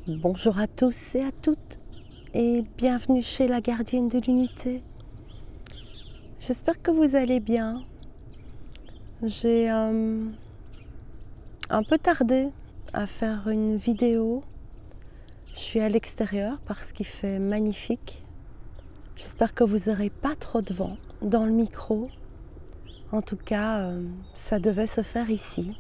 Bonjour à tous et à toutes et bienvenue chez la gardienne de l'unité. J'espère que vous allez bien. J'ai un peu tardé à faire une vidéo. Je suis à l'extérieur parce qu'il fait magnifique. J'espère que vous n'aurez pas trop de vent dans le micro. En tout cas, ça devait se faire ici.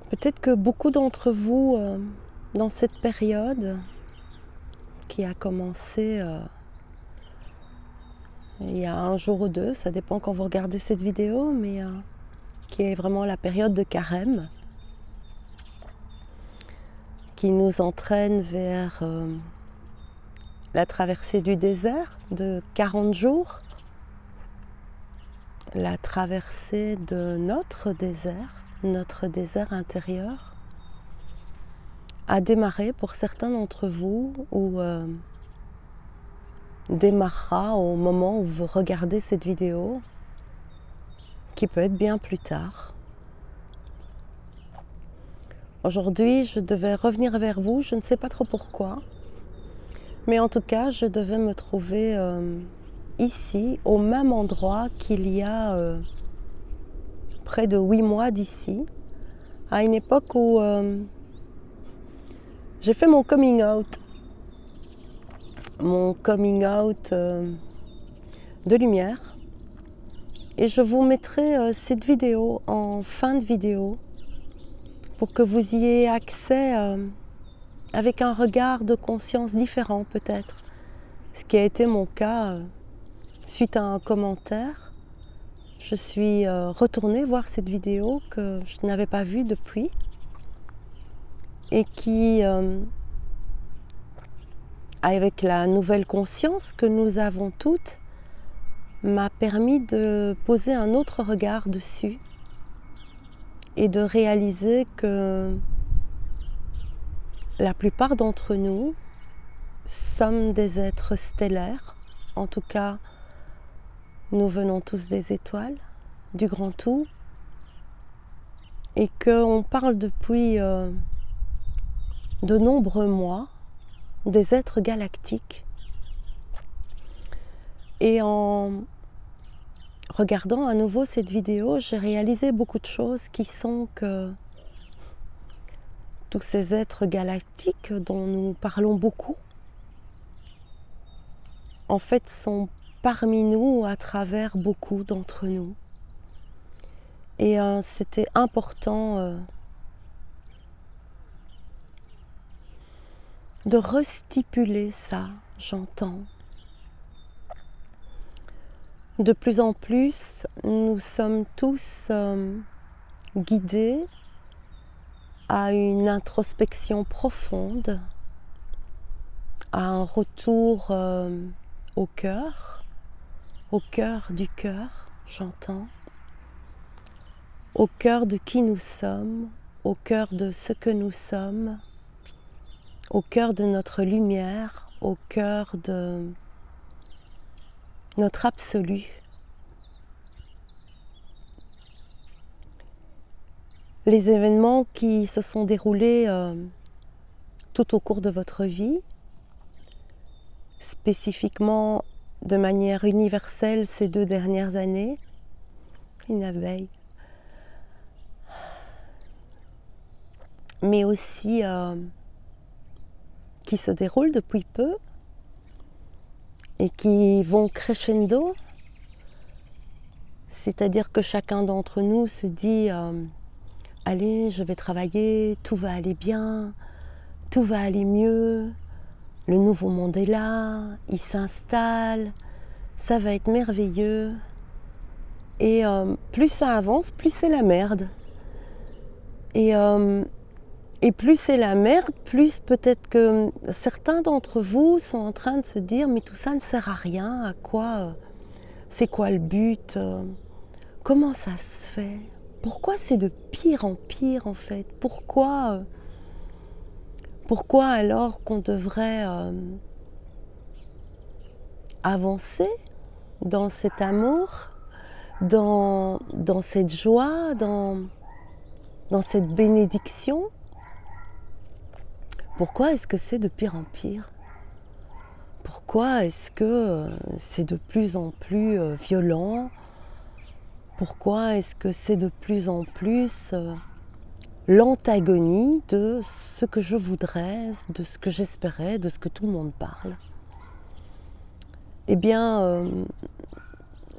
Peut-être que beaucoup d'entre vous, dans cette période qui a commencé il y a un jour ou deux, ça dépend quand vous regardez cette vidéo, mais qui est vraiment la période de carême, qui nous entraîne vers la traversée du désert de 40 jours, la traversée de notre désert intérieur, a démarré pour certains d'entre vous ou démarrera au moment où vous regardez cette vidéo, qui peut être bien plus tard. Aujourd'hui, je devais revenir vers vous, je ne sais pas trop pourquoi, mais en tout cas, je devais me trouver ici, au même endroit qu'il y a près de 8 mois d'ici, à une époque où j'ai fait mon coming out. Mon coming out de lumière. Et je vous mettrai cette vidéo en fin de vidéo pour que vous y ayez accès avec un regard de conscience différent peut-être. Ce qui a été mon cas suite à un commentaire. Je suis retournée voir cette vidéo que je n'avais pas vue depuis et qui, avec la nouvelle conscience que nous avons toutes, m'a permis de poser un autre regard dessus et de réaliser que la plupart d'entre nous sommes des êtres stellaires. En tout cas, nous venons tous des étoiles, du grand tout, et qu'on parle depuis de nombreux mois des êtres galactiques. Et en regardant à nouveau cette vidéo, j'ai réalisé beaucoup de choses qui sont que tous ces êtres galactiques dont nous parlons beaucoup, en fait sont parmi nous à travers beaucoup d'entre nous. Et c'était important de restipuler ça, j'entends. De plus en plus, nous sommes tous guidés à une introspection profonde, à un retour au cœur du cœur, j'entends, au cœur de qui nous sommes, au cœur de ce que nous sommes, au cœur de notre lumière, au cœur de notre absolu. Les événements qui se sont déroulés tout au cours de votre vie, spécifiquement de manière universelle ces 2 dernières années, une abeille, mais aussi qui se déroulent depuis peu et qui vont crescendo, c'est-à-dire que chacun d'entre nous se dit allez, je vais travailler, tout va aller bien, tout va aller mieux, le nouveau monde est là, il s'installe, ça va être merveilleux. Et plus ça avance, plus c'est la merde. Et plus c'est la merde, plus peut-être que certains d'entre vous sont en train de se dire mais tout ça ne sert à rien, à quoi, c'est quoi le but, comment ça se fait, pourquoi c'est de pire en pire en fait, pourquoi alors qu'on devrait avancer dans cet amour, dans cette joie, dans cette bénédiction. Pourquoi est-ce que c'est de pire en pire? Pourquoi est-ce que c'est de plus en plus violent? Pourquoi est-ce que c'est de plus en plus l'antagonie de ce que je voudrais, de ce que j'espérais, de ce que tout le monde parle? Eh bien,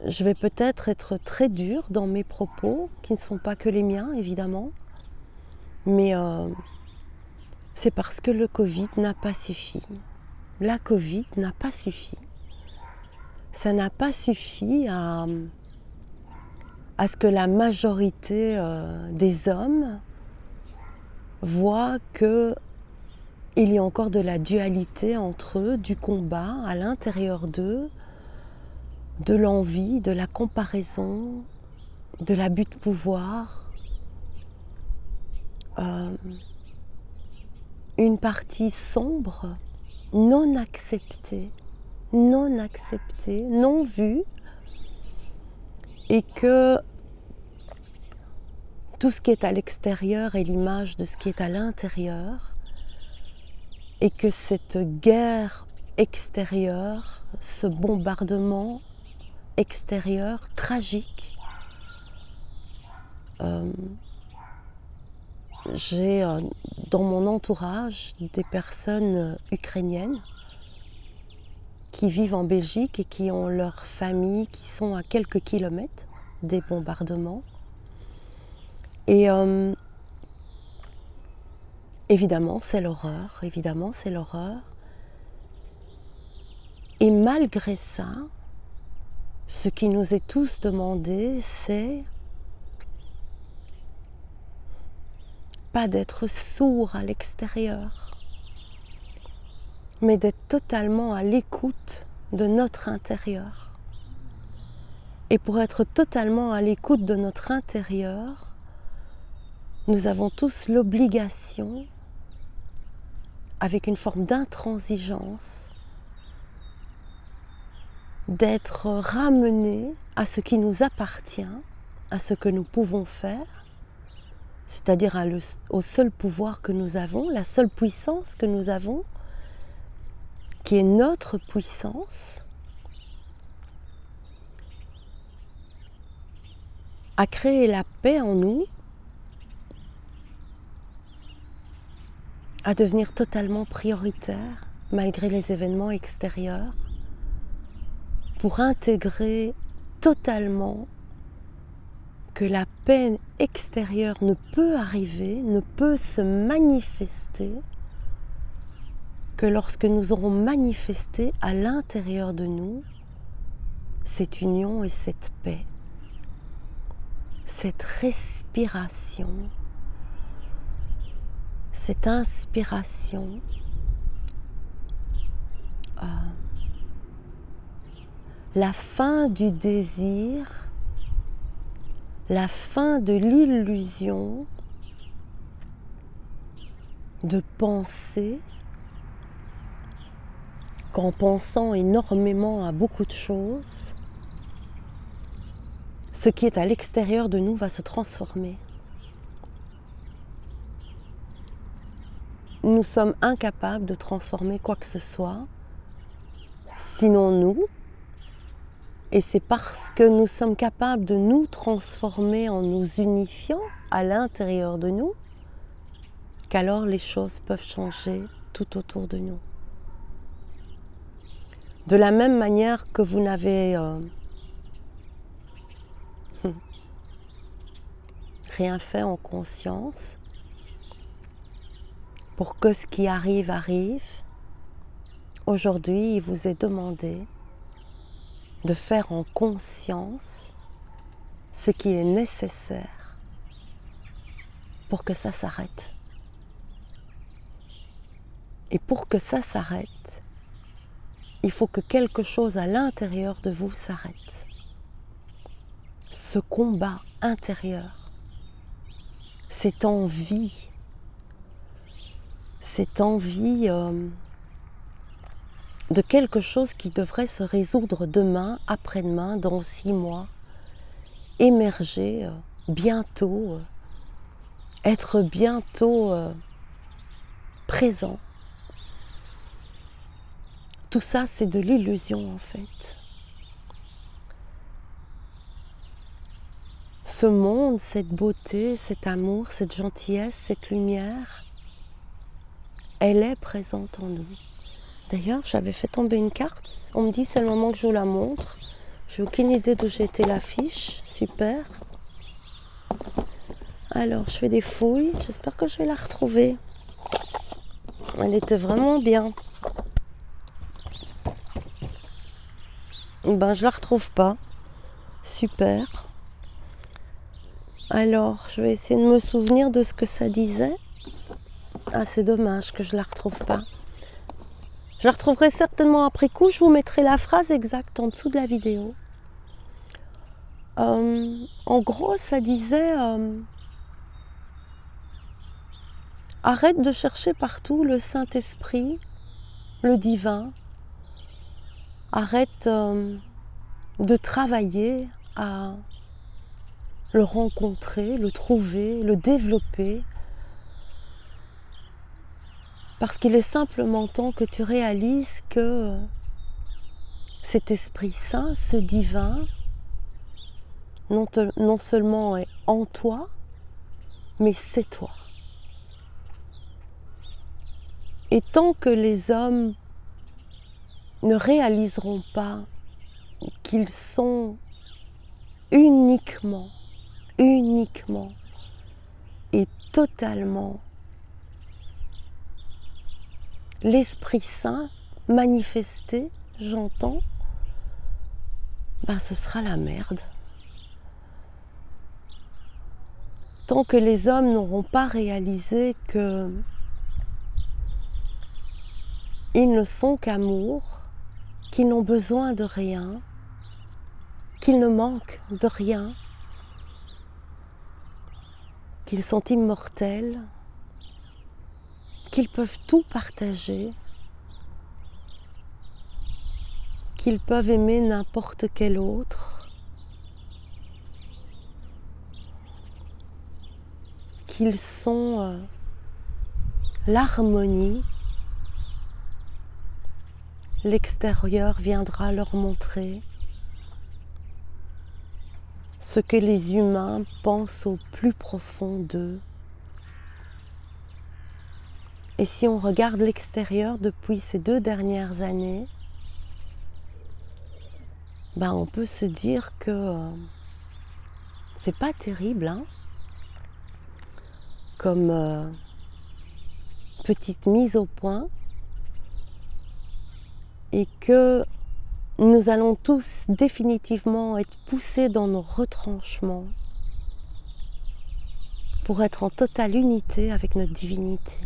je vais peut-être être très dure dans mes propos, qui ne sont pas que les miens, évidemment, mais c'est parce que le Covid n'a pas suffi. La Covid n'a pas suffi. Ça n'a pas suffi à ce que la majorité des hommes voient qu'il y a encore de la dualité entre eux, du combat à l'intérieur d'eux, de l'envie, de la comparaison, de l'abus de pouvoir. Une partie sombre, non acceptée, non vue, et que tout ce qui est à l'extérieur est l'image de ce qui est à l'intérieur, et que cette guerre extérieure, ce bombardement extérieur tragique, j'ai dans mon entourage des personnes ukrainiennes qui vivent en Belgique et qui ont leurs familles qui sont à quelques kilomètres des bombardements. Et évidemment, c'est l'horreur, Et malgré ça, ce qui nous est tous demandé, c'est pas d'être sourd à l'extérieur, mais d'être totalement à l'écoute de notre intérieur. Et pour être totalement à l'écoute de notre intérieur, nous avons tous l'obligation, avec une forme d'intransigeance, d'être ramenés à ce qui nous appartient, à ce que nous pouvons faire, c'est-à-dire au seul pouvoir que nous avons, la seule puissance que nous avons, qui est notre puissance, à créer la paix en nous, à devenir totalement prioritaire malgré les événements extérieurs, pour intégrer totalement que la paix extérieure ne peut arriver, ne peut se manifester que lorsque nous aurons manifesté à l'intérieur de nous cette union et cette paix, cette respiration, cette inspiration, la fin du désir, la fin de l'illusion de penser qu'en pensant énormément à beaucoup de choses, ce qui est à l'extérieur de nous va se transformer. Nous sommes incapables de transformer quoi que ce soit, sinon nous, et c'est parce que nous sommes capables de nous transformer en nous unifiant à l'intérieur de nous, qu'alors les choses peuvent changer tout autour de nous. De la même manière que vous n'avez rien fait en conscience, pour que ce qui arrive, arrive, aujourd'hui, il vous est demandé de faire en conscience ce qu'il est nécessaire pour que ça s'arrête. Et pour que ça s'arrête, il faut que quelque chose à l'intérieur de vous s'arrête. Ce combat intérieur, cette envie de quelque chose qui devrait se résoudre demain, après-demain, dans 6 mois, émerger bientôt, être bientôt présent Tout ça, c'est de l'illusion en fait. Ce monde, cette beauté, cet amour, cette gentillesse, cette lumière, elle est présente en nous. D'ailleurs, j'avais fait tomber une carte. On me dit c'est le moment que je vous la montre. J'ai aucune idée d'où j'ai été l'affiche. Super. Alors, je fais des fouilles. J'espère que je vais la retrouver. Elle était vraiment bien. Ben, je la retrouve pas. Super. Alors, je vais essayer de me souvenir de ce que ça disait. Ah, c'est dommage que je la retrouve pas. Je la retrouverai certainement après coup. Je vous mettrai la phrase exacte en dessous de la vidéo. En gros, ça disait arrête de chercher partout le Saint-Esprit, le divin. Arrête de travailler à le rencontrer, le trouver, le développer. Parce qu'il est simplement temps que tu réalises que cet Esprit Saint, ce divin, non seulement est en toi, mais c'est toi. Et tant que les hommes ne réaliseront pas qu'ils sont uniquement et totalement l'Esprit Saint manifesté, j'entends, ben ce sera la merde. Tant que les hommes n'auront pas réalisé que ils ne sont qu'amour, qu'ils n'ont besoin de rien, qu'ils ne manquent de rien, qu'ils sont immortels, qu'ils peuvent tout partager, qu'ils peuvent aimer n'importe quel autre, qu'ils sont l'harmonie, l'extérieur viendra leur montrer ce que les humains pensent au plus profond d'eux. Et si on regarde l'extérieur depuis ces 2 dernières années, ben on peut se dire que c'est pas terrible, hein, comme petite mise au point, et que nous allons tous définitivement être poussés dans nos retranchements pour être en totale unité avec notre divinité.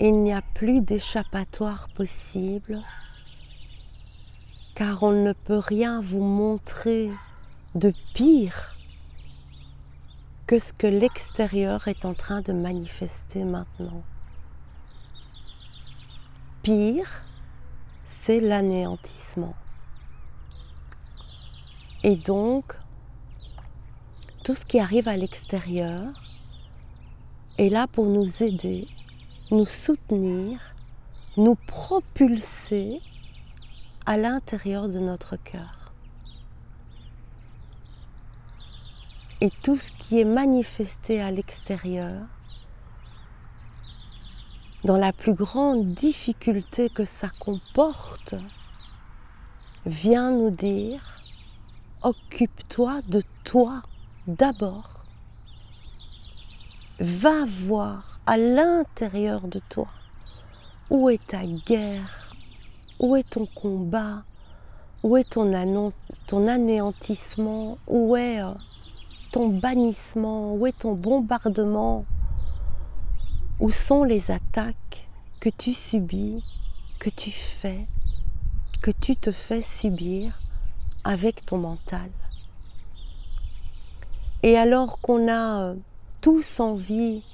Il n'y a plus d'échappatoire possible, car on ne peut rien vous montrer de pire que ce que l'extérieur est en train de manifester maintenant. Pire, c'est l'anéantissement. Et donc, tout ce qui arrive à l'extérieur est là pour nous aider, nous soutenir, nous propulser à l'intérieur de notre cœur. Et tout ce qui est manifesté à l'extérieur, dans la plus grande difficulté que ça comporte, vient nous dire « Occupe-toi de toi d'abord. Va voir à l'intérieur de toi où est ta guerre, où est ton combat, où est ton anéantissement, où est ton bannissement, où est ton bombardement. Où sont les attaques que tu subis, que tu fais, que tu te fais subir avec ton mental. Et alors qu'on a tous envie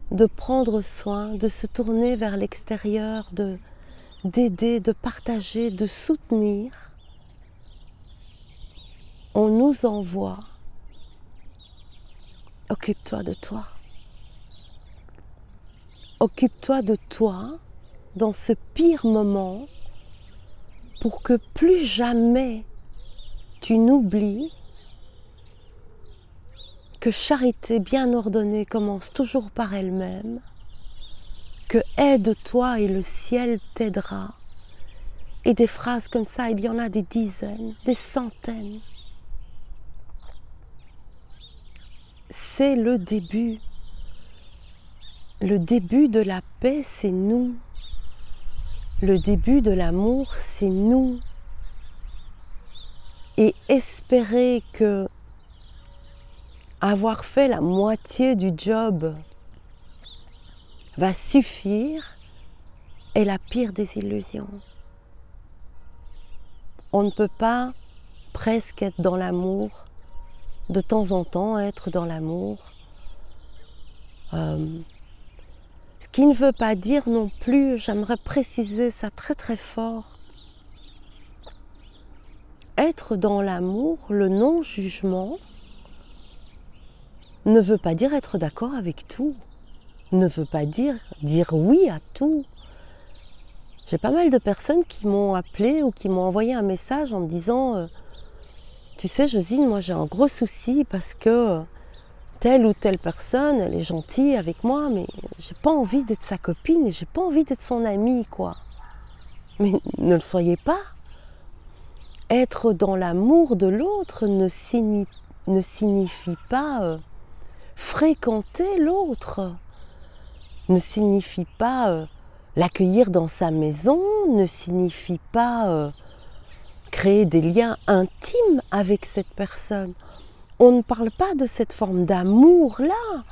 de prendre soin, de se tourner vers l'extérieur, d'aider, de partager, de soutenir, on nous envoie « Occupe-toi de toi ». occupe-toi de toi dans ce pire moment pour que plus jamais tu n'oublies que charité bien ordonnée commence toujours par elle-même, que aide-toi et le ciel t'aidera. Et des phrases comme ça, il y en a des dizaines, des centaines. C'est le début. Le début de la paix, c'est nous. Le début de l'amour, c'est nous. Et espérer que avoir fait la moitié du job va suffire est la pire des illusions. On ne peut pas presque être dans l'amour, de temps en temps être dans l'amour. Ce qui ne veut pas dire non plus, j'aimerais préciser ça très très fort, être dans l'amour, le non-jugement, ne veut pas dire être d'accord avec tout, ne veut pas dire oui à tout. J'ai pas mal de personnes qui m'ont appelé ou qui m'ont envoyé un message en me disant tu sais Josine, moi j'ai un gros souci parce que telle ou telle personne, elle est gentille avec moi, mais j'ai pas envie d'être sa copine et j'ai pas envie d'être son amie, quoi. Mais ne le soyez pas. Être dans l'amour de l'autre ne signifie pas fréquenter l'autre, ne signifie pas l'accueillir dans sa maison, ne signifie pas créer des liens intimes avec cette personne. On ne parle pas de cette forme d'amour-là,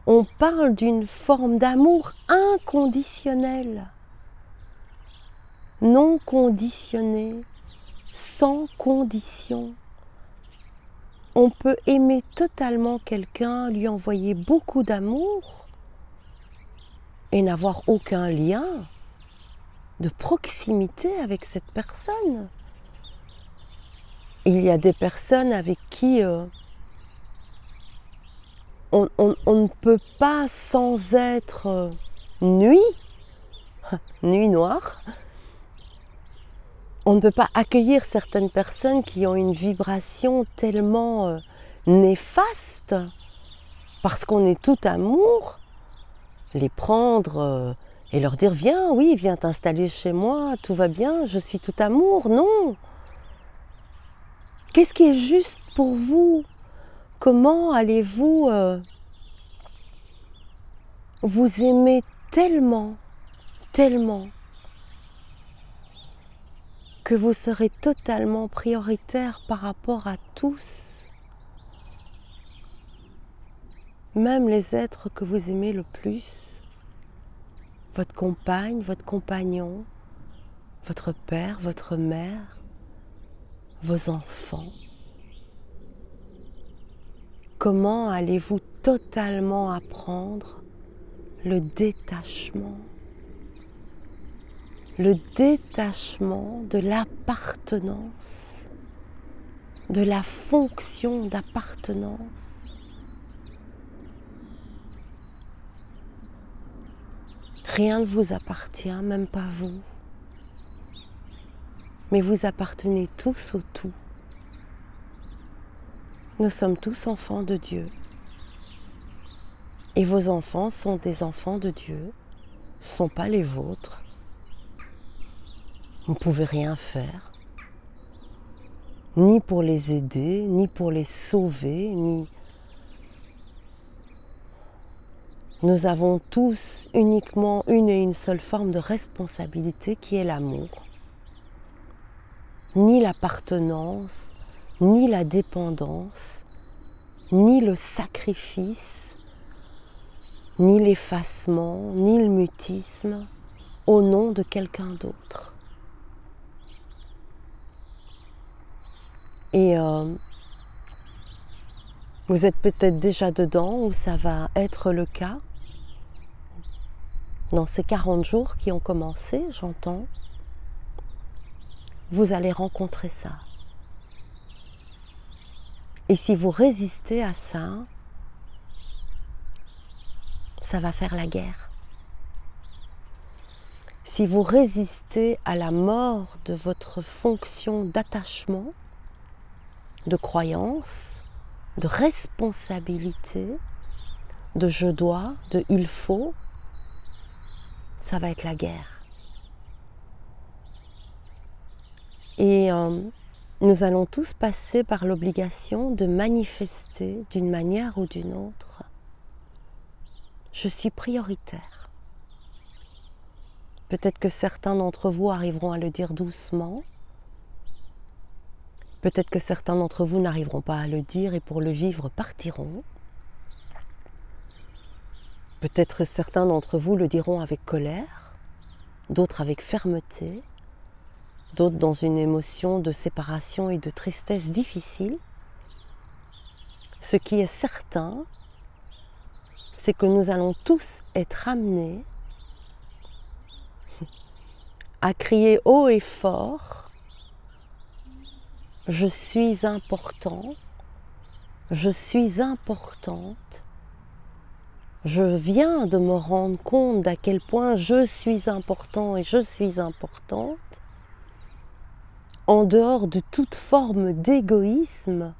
on parle d'une forme d'amour inconditionnel, non conditionné, sans condition. On peut aimer totalement quelqu'un, lui envoyer beaucoup d'amour et n'avoir aucun lien de proximité avec cette personne. Il y a des personnes avec qui on ne peut pas sans être nuit noire, on ne peut pas accueillir certaines personnes qui ont une vibration tellement néfaste, parce qu'on est tout amour, les prendre et leur dire viens, oui, viens t'installer chez moi, tout va bien, je suis tout amour. Non. Qu'est-ce qui est juste pour vous? Comment allez-vous vous aimer tellement, tellement, que vous serez totalement prioritaire par rapport à tous, même les êtres que vous aimez le plus, votre compagne, votre compagnon, votre père, votre mère, vos enfants. Comment allez-vous totalement apprendre le détachement? Le détachement de l'appartenance, de la fonction d'appartenance. Rien ne vous appartient, même pas vous. Mais vous appartenez tous au tout. Nous sommes tous enfants de Dieu. Et vos enfants sont des enfants de Dieu, ce ne sont pas les vôtres. Vous ne pouvez rien faire, ni pour les aider, ni pour les sauver, ni... Nous avons tous uniquement une et une seule forme de responsabilité qui est l'amour. Ni l'appartenance, ni la dépendance, ni le sacrifice, ni l'effacement, ni le mutisme au nom de quelqu'un d'autre. Et vous êtes peut-être déjà dedans ou ça va être le cas. Dans ces 40 jours qui ont commencé, j'entends, vous allez rencontrer ça. Et si vous résistez à ça, ça va faire la guerre. si vous résistez à la mort de votre fonction d'attachement, de croyance, de responsabilité, de je dois, de il faut, ça va être la guerre. Et nous allons tous passer par l'obligation de manifester d'une manière ou d'une autre. Je suis prioritaire. Peut-être que certains d'entre vous arriveront à le dire doucement. Peut-être que certains d'entre vous n'arriveront pas à le dire et pour le vivre partiront. Peut-être certains d'entre vous le diront avec colère, d'autres avec fermeté, d'autres dans une émotion de séparation et de tristesse difficile. Ce qui est certain, c'est que nous allons tous être amenés à crier haut et fort « Je suis important, je suis importante ». Je viens de me rendre compte d'à quel point je suis important et je suis importante, en dehors de toute forme d'égoïsme,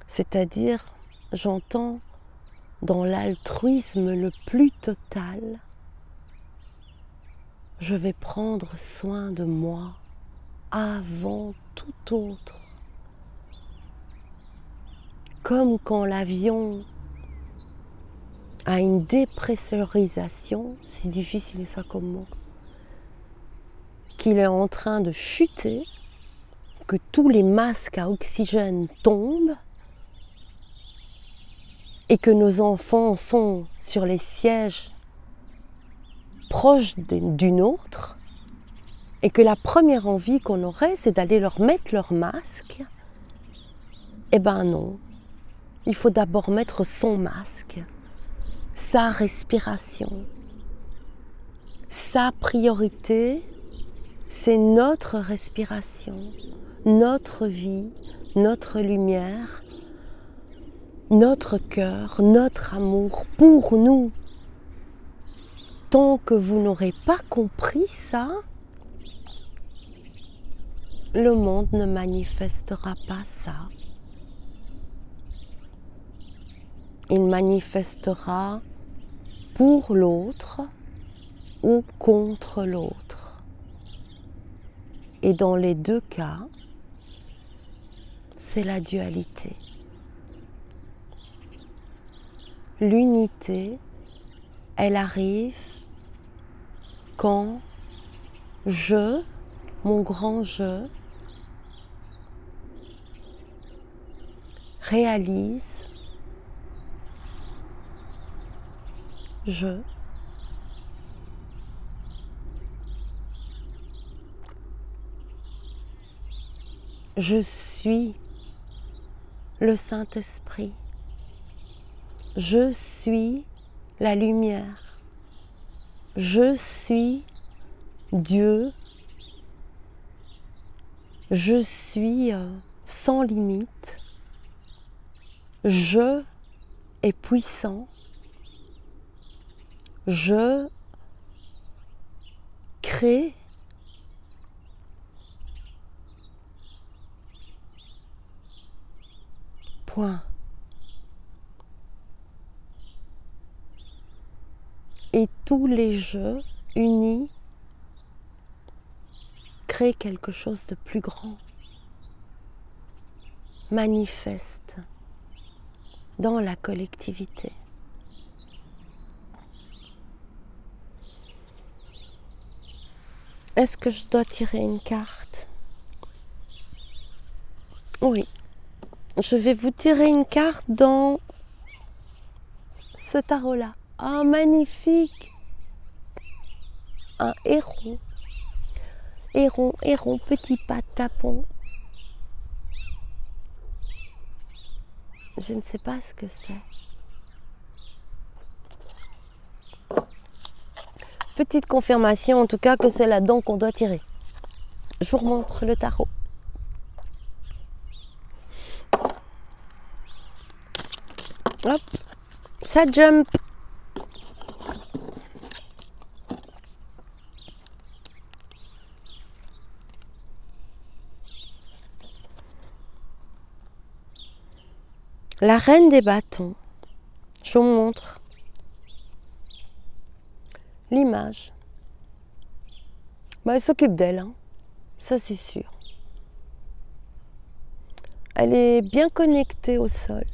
c'est-à-dire, j'entends, dans l'altruisme le plus total, je vais prendre soin de moi avant tout autre. Comme quand l'avion à une dépressurisation, c'est difficile ça comme mot, qu'il est en train de chuter, que tous les masques à oxygène tombent et que nos enfants sont sur les sièges proches d'une autre et que la première envie qu'on aurait, c'est d'aller leur mettre leur masque. Eh ben non, il faut d'abord mettre son masque, sa respiration. Sa priorité, c'est notre respiration, notre vie, notre lumière, notre cœur, notre amour pour nous. Tant que vous n'aurez pas compris ça, le monde ne manifestera pas ça. Il manifestera pour l'autre ou contre l'autre. Et dans les deux cas, c'est la dualité. L'unité, elle arrive quand je, mon grand je, réalise je suis le Saint-Esprit. Je suis la lumière. Je suis Dieu. Je suis sans limite. Je est puissant. Je crée. Point. Et tous les jeux unis créent quelque chose de plus grand, manifeste dans la collectivité. Est-ce que je dois tirer une carte? Oui. Je vais vous tirer une carte dans ce tarot-là. Ah, magnifique! Un héron. Héron, héron, petit pas tapon. Je ne sais pas ce que c'est. Petite confirmation en tout cas que c'est là-dedans qu'on doit tirer. Je vous remontre le tarot. Hop, ça jump. La reine des bâtons. Je vous montre l'image. Elle s'occupe d'elle, hein. Ça c'est sûr. Elle est bien connectée au sol,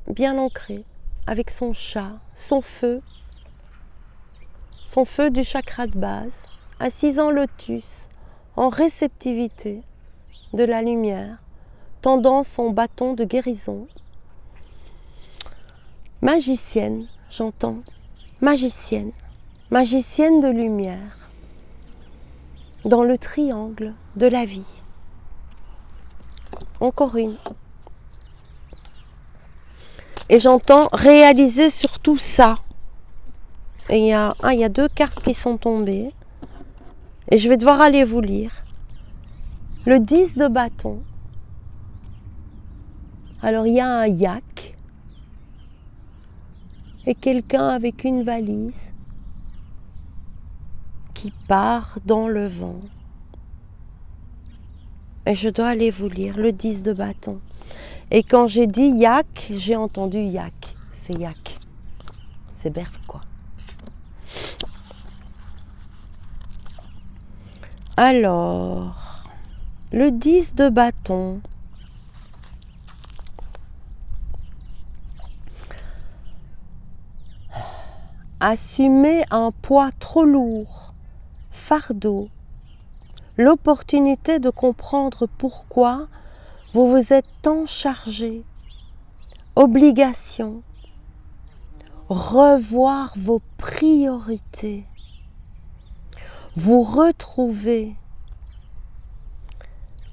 bien ancrée, avec son chat, son feu du chakra de base, assise en lotus, en réceptivité de la lumière, tendant son bâton de guérison. Magicienne, j'entends, magicienne, magicienne de lumière, dans le triangle de la vie. Encore une. Et j'entends réaliser surtout ça. Et il y a 2 cartes qui sont tombées. Et je vais devoir aller vous lire. Le 10 de bâton. Alors il y a un yak. Et quelqu'un avec une valise qui part dans le vent. Et je dois aller vous lire le 10 de bâton. Et quand j'ai dit yak, j'ai entendu yak. C'est yak. C'est Berthe, quoi. Alors, le 10 de bâton. Assumer un poids trop lourd, fardeau, l'opportunité de comprendre pourquoi vous vous êtes tant chargé, obligation, revoir vos priorités, vous retrouver,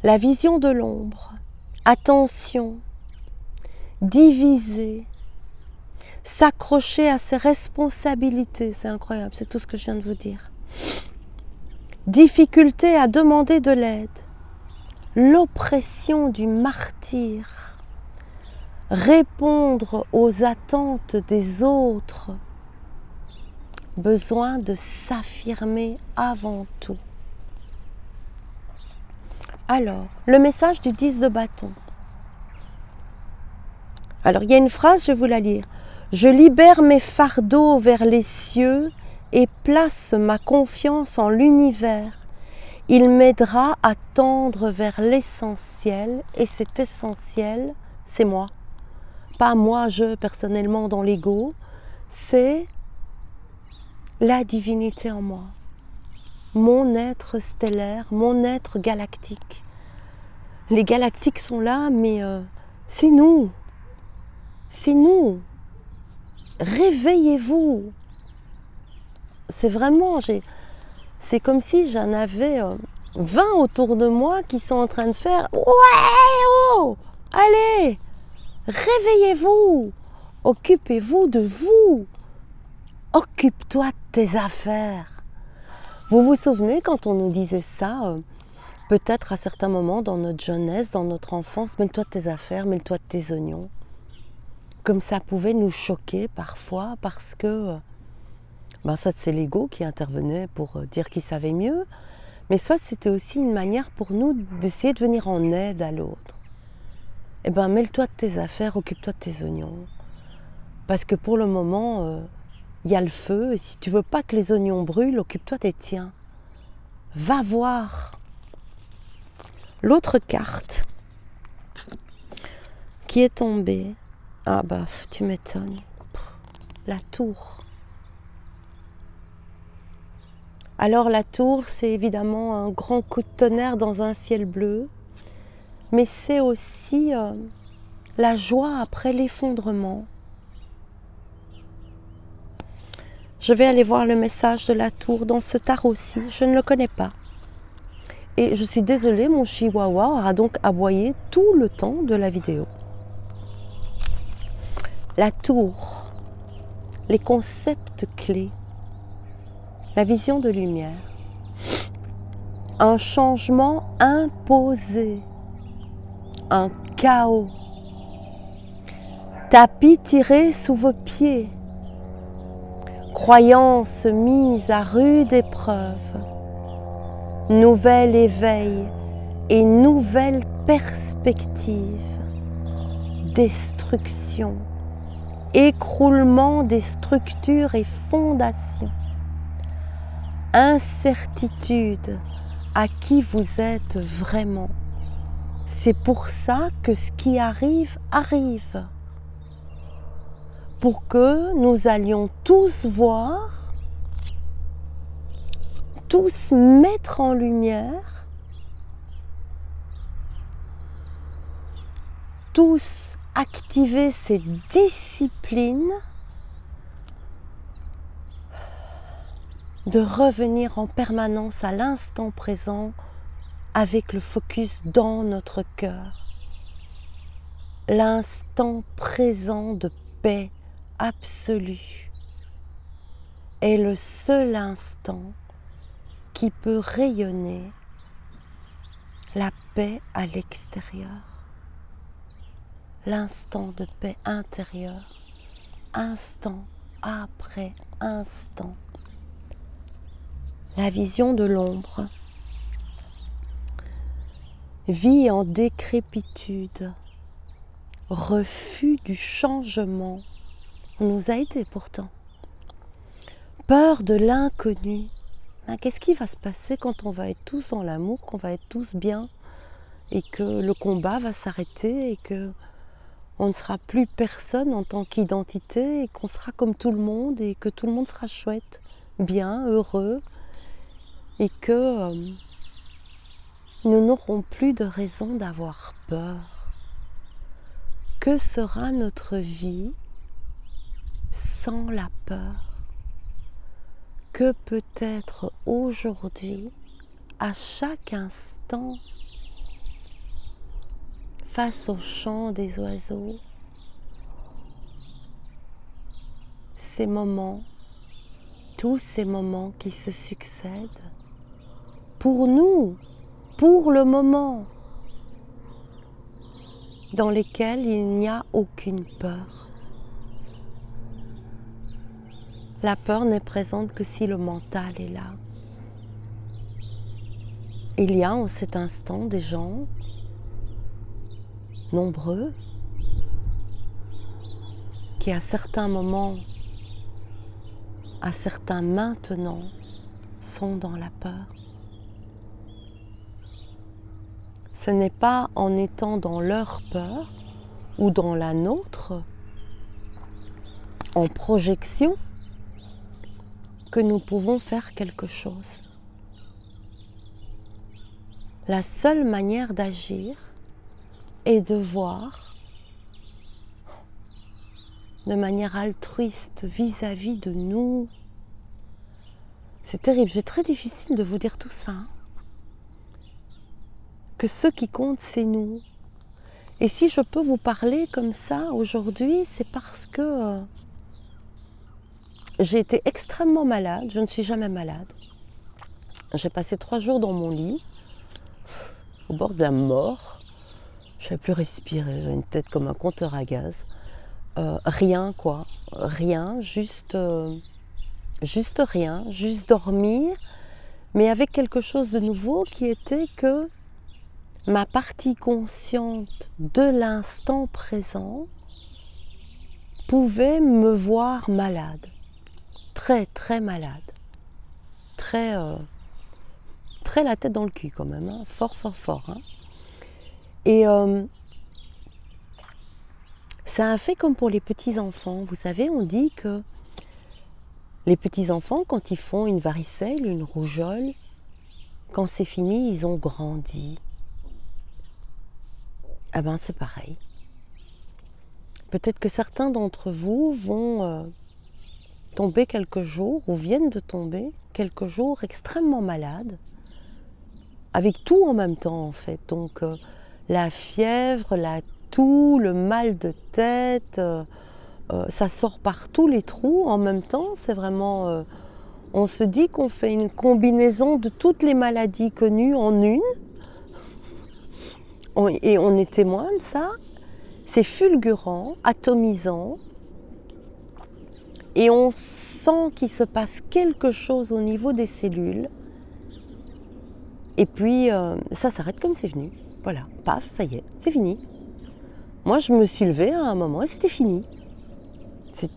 la vision de l'ombre, attention, diviser, s'accrocher à ses responsabilités, c'est incroyable, c'est tout ce que je viens de vous dire. Difficulté à demander de l'aide, l'oppression du martyr, répondre aux attentes des autres, besoin de s'affirmer avant tout. Alors, le message du 10 de bâton. Alors, il y a une phrase, je vais vous la lire. Je libère mes fardeaux vers les cieux et place ma confiance en l'univers. Il m'aidera à tendre vers l'essentiel, et cet essentiel, c'est moi. Pas moi, je, personnellement, dans l'ego, c'est la divinité en moi. Mon être stellaire, mon être galactique. Les galactiques sont là, mais c'est nous. C'est nous. Réveillez-vous. C'est vraiment, c'est comme si j'en avais 20 autour de moi qui sont en train de faire « Ouais, oh, allez, réveillez-vous, occupez-vous de vous, occupe-toi de tes affaires ». Vous vous souvenez quand on nous disait ça, peut-être à certains moments dans notre jeunesse, dans notre enfance, « Mêle-toi de tes affaires, mêle-toi de tes oignons ». Comme ça pouvait nous choquer parfois parce que soit c'est l'ego qui intervenait pour dire qu'il savait mieux, mais soit c'était aussi une manière pour nous d'essayer de venir en aide à l'autre. Eh bien, mêle-toi de tes affaires, occupe-toi de tes oignons. Parce que pour le moment, il y a le feu, et si tu veux pas que les oignons brûlent, occupe-toi des tiens. Va voir. L'autre carte qui est tombée, ah bah, tu m'étonnes, la tour. Alors la tour, c'est évidemment un grand coup de tonnerre dans un ciel bleu, mais c'est aussi la joie après l'effondrement. Je vais aller voir le message de la tour dans ce tarot-ci, je ne le connais pas. Et je suis désolée, mon chihuahua aura donc aboyé tout le temps de la vidéo. La tour, les concepts clés. La vision de lumière, un changement imposé, un chaos, tapis tiré sous vos pieds, croyances mises à rude épreuve, nouvel éveil et nouvelle perspective, destruction, écroulement des structures et fondations, incertitude à qui vous êtes vraiment. C'est pour ça que ce qui arrive, arrive. Pour que nous allions tous voir, tous mettre en lumière, tous activer ces disciplines de revenir en permanence à l'instant présent avec le focus dans notre cœur. L'instant présent de paix absolue est le seul instant qui peut rayonner la paix à l'extérieur. L'instant de paix intérieure, instant après instant. La vision de l'ombre vit en décrépitude, refus du changement. On nous a été pourtant. Peur de l'inconnu. Qu'est-ce qui va se passer quand on va être tous dans l'amour, qu'on va être tous bien et que le combat va s'arrêter et que on ne sera plus personne en tant qu'identité et qu'on sera comme tout le monde et que tout le monde sera chouette, bien, heureux et que nous n'aurons plus de raison d'avoir peur. Que sera notre vie sans la peur? Que peut être aujourd'hui, à chaque instant, face au chant des oiseaux, ces moments, tous ces moments qui se succèdent, pour nous, pour le moment, dans lesquels il n'y a aucune peur. La peur n'est présente que si le mental est là. Il y a en cet instant des gens nombreux qui à certains moments, à certains maintenant, sont dans la peur. Ce n'est pas en étant dans leur peur ou dans la nôtre, en projection, que nous pouvons faire quelque chose. La seule manière d'agir est de voir de manière altruiste vis-à-vis de nous. C'est terrible, c'est très difficile de vous dire tout ça. Que ce qui compte, c'est nous. Et si je peux vous parler comme ça aujourd'hui, c'est parce que j'ai été extrêmement malade. Je ne suis jamais malade. J'ai passé 3 jours dans mon lit, au bord de la mort. Je ne savais plus respirer, j'avais une tête comme un compteur à gaz. Rien quoi, rien, juste rien, juste dormir, mais avec quelque chose de nouveau qui était que ma partie consciente de l'instant présent pouvait me voir malade, très très malade, très la tête dans le cul quand même, hein, fort. Hein. Et c'est un fait comme pour les petits-enfants. Vous savez, on dit que les petits-enfants, quand ils font une varicelle, une rougeole, quand c'est fini, ils ont grandi. Ah ben c'est pareil. Peut-être que certains d'entre vous vont tomber quelques jours, ou viennent de tomber quelques jours extrêmement malades, avec tout en même temps en fait. Donc la fièvre, la toux, le mal de tête, ça sort par tous les trous en même temps. C'est vraiment, on se dit qu'on fait une combinaison de toutes les maladies connues en une. Et on est témoin de ça. C'est fulgurant, atomisant. Et on sent qu'il se passe quelque chose au niveau des cellules. Et puis, ça s'arrête comme c'est venu. Voilà, paf, ça y est, c'est fini. moi je me suis levée à un moment et c'était fini.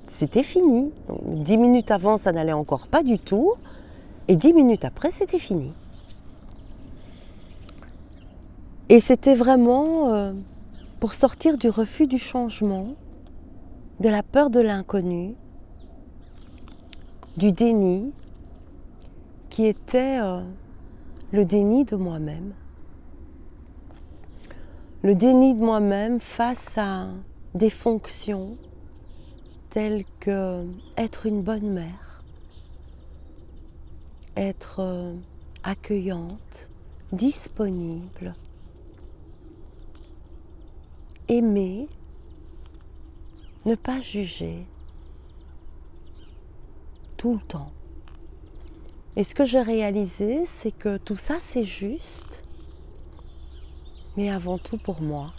C'était fini. Donc, 10 minutes avant, ça n'allait encore pas du tout. Et 10 minutes après, c'était fini. Et c'était vraiment pour sortir du refus du changement, de la peur de l'inconnu, du déni, qui était le déni de moi-même. Le déni de moi-même face à des fonctions telles que être une bonne mère, être accueillante, disponible, aimer, ne pas juger tout le temps. Et ce que j'ai réalisé, c'est que tout ça, c'est juste, mais avant tout pour moi.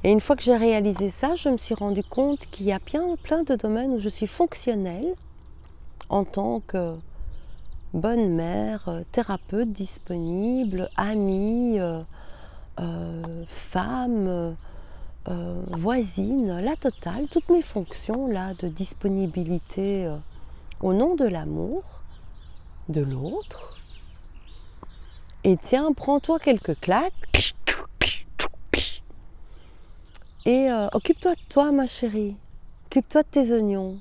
Et une fois que j'ai réalisé ça, je me suis rendu compte qu'il y a plein de domaines où je suis fonctionnelle en tant que bonne mère, thérapeute disponible, amie, femme, voisine, la totale, toutes mes fonctions là de disponibilité au nom de l'amour de l'autre. Et tiens, prends-toi quelques claques et occupe-toi de toi, ma chérie. Occupe-toi de tes oignons.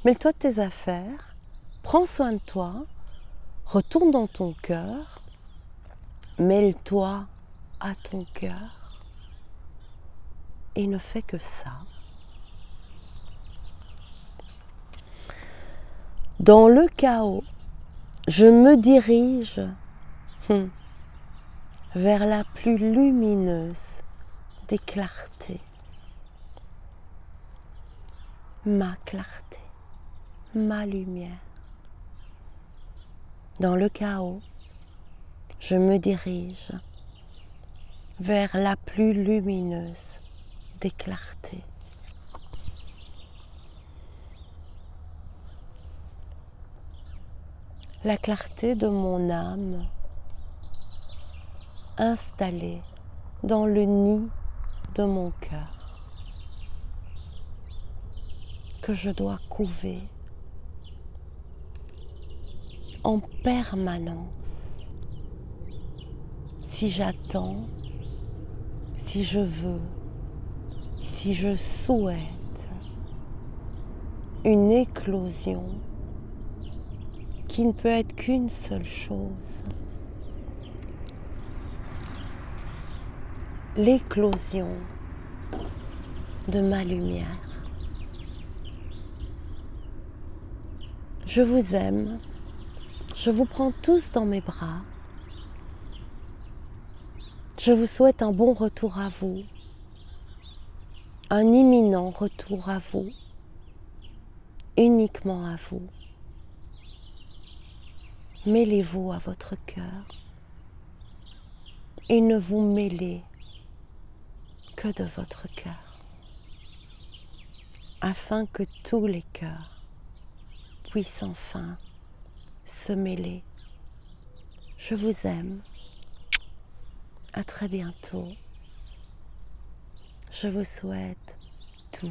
Mêle-toi de tes affaires. Prends soin de toi. Retourne dans ton cœur. Mêle-toi à ton cœur. Et ne fais que ça. Dans le chaos, je me dirige vers la plus lumineuse des clartés. Ma clarté, ma lumière. Dans le chaos, je me dirige vers la plus lumineuse des clartés. La clarté de mon âme installée dans le nid de mon cœur que je dois couver en permanence si j'attends, si je veux, si je souhaite une éclosion qui ne peut être qu'une seule chose, l'éclosion de ma lumière. Je vous aime, je vous prends tous dans mes bras. Je vous souhaite un bon retour à vous, un imminent retour à vous, uniquement à vous. Mêlez-vous à votre cœur et ne vous mêlez que de votre cœur, afin que tous les cœurs puissent enfin se mêler. Je vous aime. À très bientôt. Je vous souhaite tout